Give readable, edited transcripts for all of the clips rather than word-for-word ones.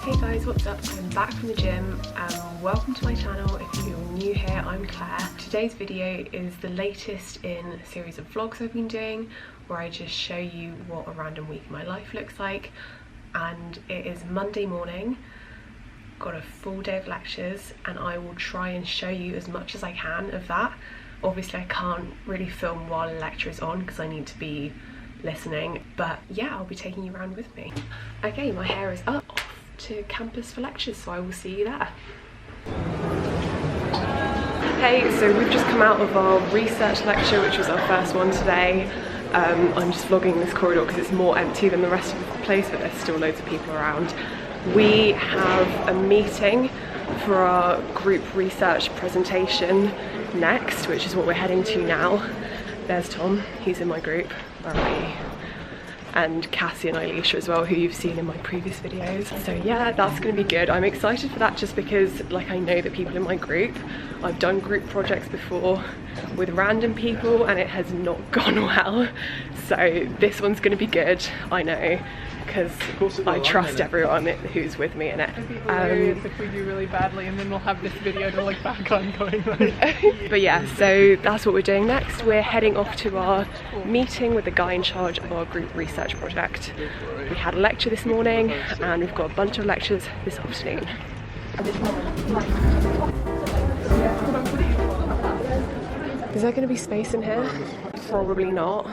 Hey guys, what's up? I'm back from the gym and welcome to my channel. If you're new here, I'm Claire. Today's video is the latest in a series of vlogs I've been doing where I just show you what a random week in my life looks like. And it is Monday morning, got a full day of lectures, and I will try and show you as much as I can of that. Obviously I can't really film while a lecture is on because I need to be listening, but yeah, I'll be taking you around with me. Okay, my hair is up, off to campus for lectures, so I will see you there. Hey, so we've just come out of our research lecture, which was our first one today. I'm just vlogging this corridor because it's more empty than the rest of the place, but there's still loads of people around. We have a meeting for our group research presentation next, which is what we're heading to now. There's Tom, he's in my group, where are we? And Cassie and Elisha as well, who you've seen in my previous videos. So yeah, that's gonna be good. I'm excited for that just because like I know that people in my group, I've done group projects before with random people and it has not gone well. So this one's gonna be good, I know, because I trust everyone who's with me in it. It'd be hilarious if we do really badly and then we'll have this video to look back on going like... But yeah, so that's what we're doing next. We're heading off to our meeting with the guy in charge of our group research project. We had a lecture this morning and we've got a bunch of lectures this afternoon. Is there going to be space in here? Probably not.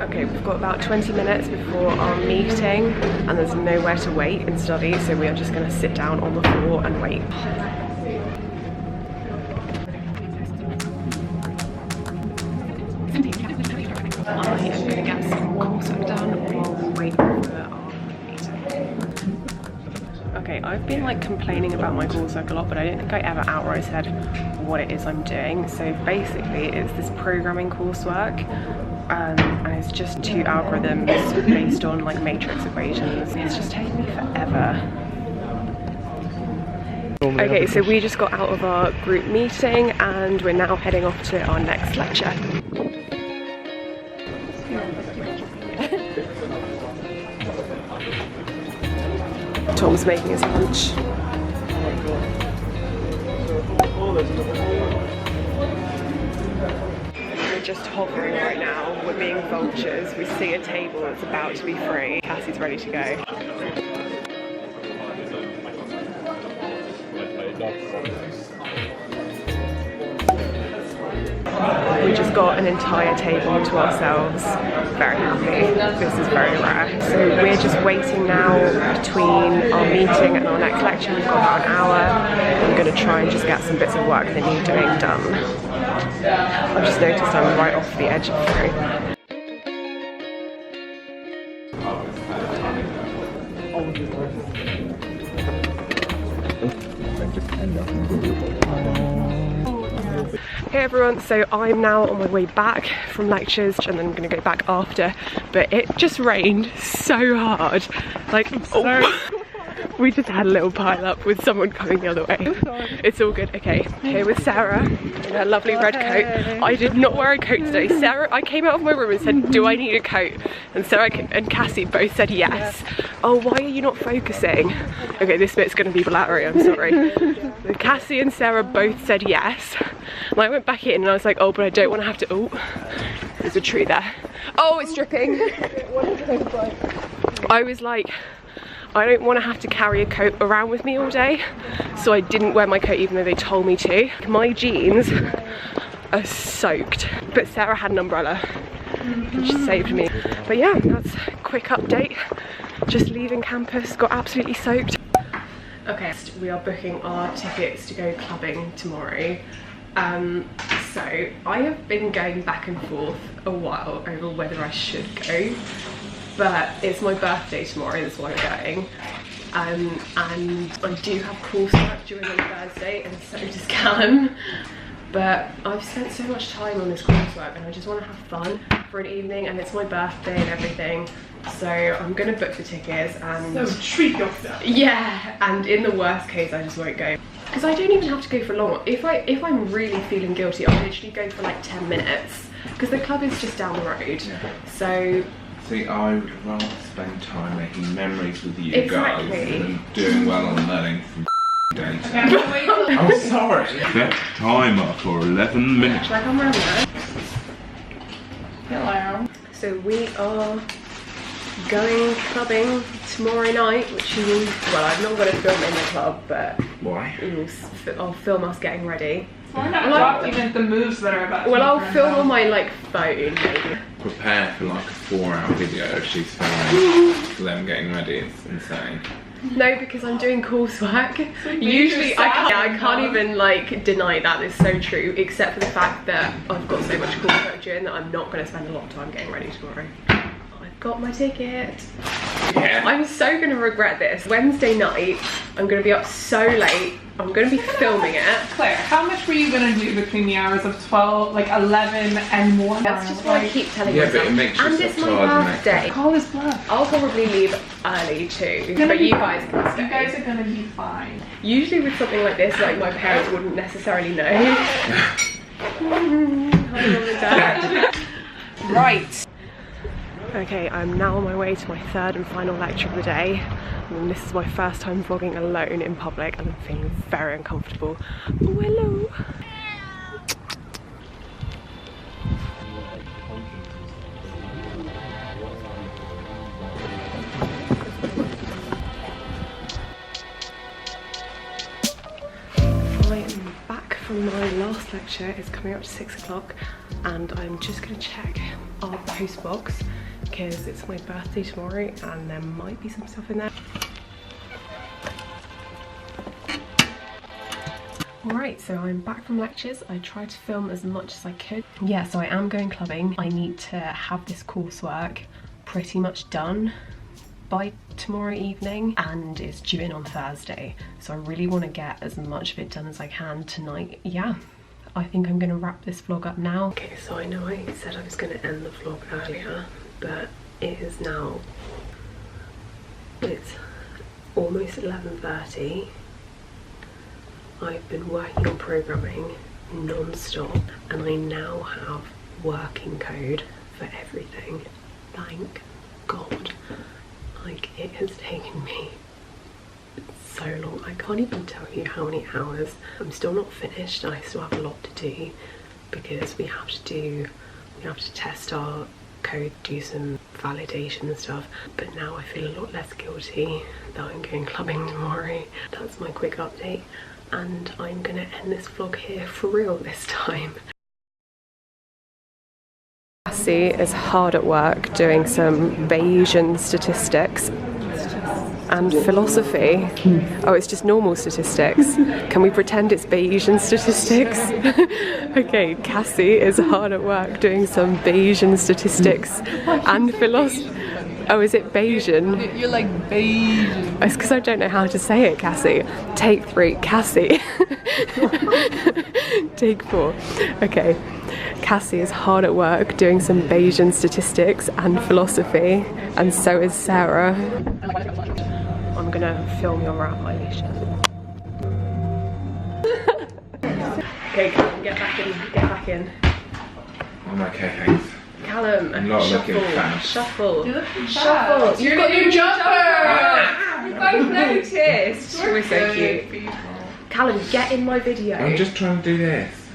Okay, we've got about 20 minutes before our meeting and there's nowhere to wait and study, so we are just going to sit down on the floor and wait. I am going to get some coursework done while we wait for our meeting. Okay, I've been like complaining about my coursework a lot, but I don't think I ever outright said what it is I'm doing. So basically it's this programming coursework. And it's just 2 algorithms based on like matrix equations. It's just taking me forever. Okay, so we just got out of our group meeting and we're now heading off to our next lecture. Tom's making his lunch. Just hovering right now, we're being vultures. We see a table that's about to be free. Cassie's ready to go. We just got an entire table to ourselves. Very happy. This is very rare. So we're just waiting now between our meeting and our next lecture. We've got about an hour. I'm going to try and just get some bits of work that need doing done. I've just noticed I'm right off the edge of the room. Hey everyone, so I'm now on my way back from lectures and then I'm going to go back after, but it just rained so hard. Like, we just had a little pile up with someone coming the other way. It's all good. Okay, here with Sarah in her lovely red coat. I did not wear a coat today. Sarah, I came out of my room and said, do I need a coat? And Sarah and Cassie both said yes. Oh, why are you not focusing? Okay, this bit's gonna be blurry, I'm sorry. Cassie and Sarah both said yes. And I went back in and I was like, oh, but I don't want to have to, oh, there's a tree there. Oh, it's dripping. I was like, I don't want to have to carry a coat around with me all day, so I didn't wear my coat even though they told me to. My jeans are soaked, but Sarah had an umbrella and she saved me. But yeah, that's a quick update. Just leaving campus, got absolutely soaked. Okay, we are booking our tickets to go clubbing tomorrow. So I have been going back and forth a while over whether I should go. But it's my birthday tomorrow, that's why I'm going. And I do have coursework during on Thursday, and so does Callum. But I've spent so much time on this coursework and I just want to have fun for an evening, and it's my birthday and everything. So I'm gonna book the tickets and... So treat yourself! Yeah, and in the worst case I just won't go. Because I don't even have to go for long. If I'm really feeling guilty, I'll literally go for like 10 minutes. Because the club is just down the road. So See, I would rather spend time making memories with you Exactly. guys than doing well on learning from data. Okay, I'm gonna wait till I'm sorry. Set timer for 11 minutes. Should I come round there? Hello. So we are going clubbing tomorrow night, which you will, well, I'm not going to film in the club, but Why? I'll film us getting ready. We're not document the moves that are about to Well, I'll happen film now. on my like phone maybe. Prepare for like a 4-hour video if she's filming them getting ready. It's insane. No, because I'm doing coursework. like Usually major I can't salad. even like deny that. It's so true, except for the fact that I've got so much coursework doing that I'm not going to spend a lot of time getting ready tomorrow. I've got my ticket. Yeah. I'm so going to regret this. Wednesday night, I'm going to be up so late. I'm going to be filming it. Claire, how much were you gonna do between the hours of 12, like 11 and 1? That's just what I keep telling Yeah, myself. but it makes and yourself it's my tired, doesn't it? birthday. Call this bluff. I'll probably leave early too, Gonna but be you fine. guys can stay. You guys are gonna be fine. Usually with something like this, like my parents wouldn't necessarily know. Right. Okay, I'm now on my way to my third and final lecture of the day. And this is my first time vlogging alone in public and I'm feeling very uncomfortable. Oh, hello. I am back from my last lecture. It's coming up to 6 o'clock and I'm just going to check our post box because it's my birthday tomorrow and there might be some stuff in there. Alright, so I'm back from lectures. I tried to film as much as I could. Yeah, so I am going clubbing. I need to have this coursework pretty much done by tomorrow evening and it's due in on Thursday. So I really want to get as much of it done as I can tonight. Yeah, I think I'm going to wrap this vlog up now. Okay, so I know I said I was going to end the vlog earlier, but it is now, it's almost 11:30. I've been working on programming non-stop and I now have working code for everything. Thank God. Like, it has taken me so long. I can't even tell you how many hours. I'm still not finished. I still have a lot to do because we have to test our code, do some validation and stuff. But now I feel a lot less guilty that I'm going clubbing tomorrow. That's my quick update. And I'm gonna end this vlog here for real this time. Cassie is hard at work doing some Bayesian statistics and philosophy. Oh, it's just normal statistics. Can we pretend it's Bayesian statistics? Okay, Cassie is hard at work doing some Bayesian statistics and philosophy. Oh, is it Bayesian? You're like Bayesian. It's because I don't know how to say it, Cassie. Take 3, Cassie. Take 4. Okay. Cassie is hard at work doing some Bayesian statistics and philosophy, and so is Sarah. I'm gonna film your rat, Alicia. Okay, Callum, get back in. Get back in. I'm okay, thanks. Callum, I'm not shuffle, looking fast. shuffle, You're looking shuffle. fast. You've got your jumper. We both noticed. We're so cute. People. Callum, get in my video. I'm just trying to do this.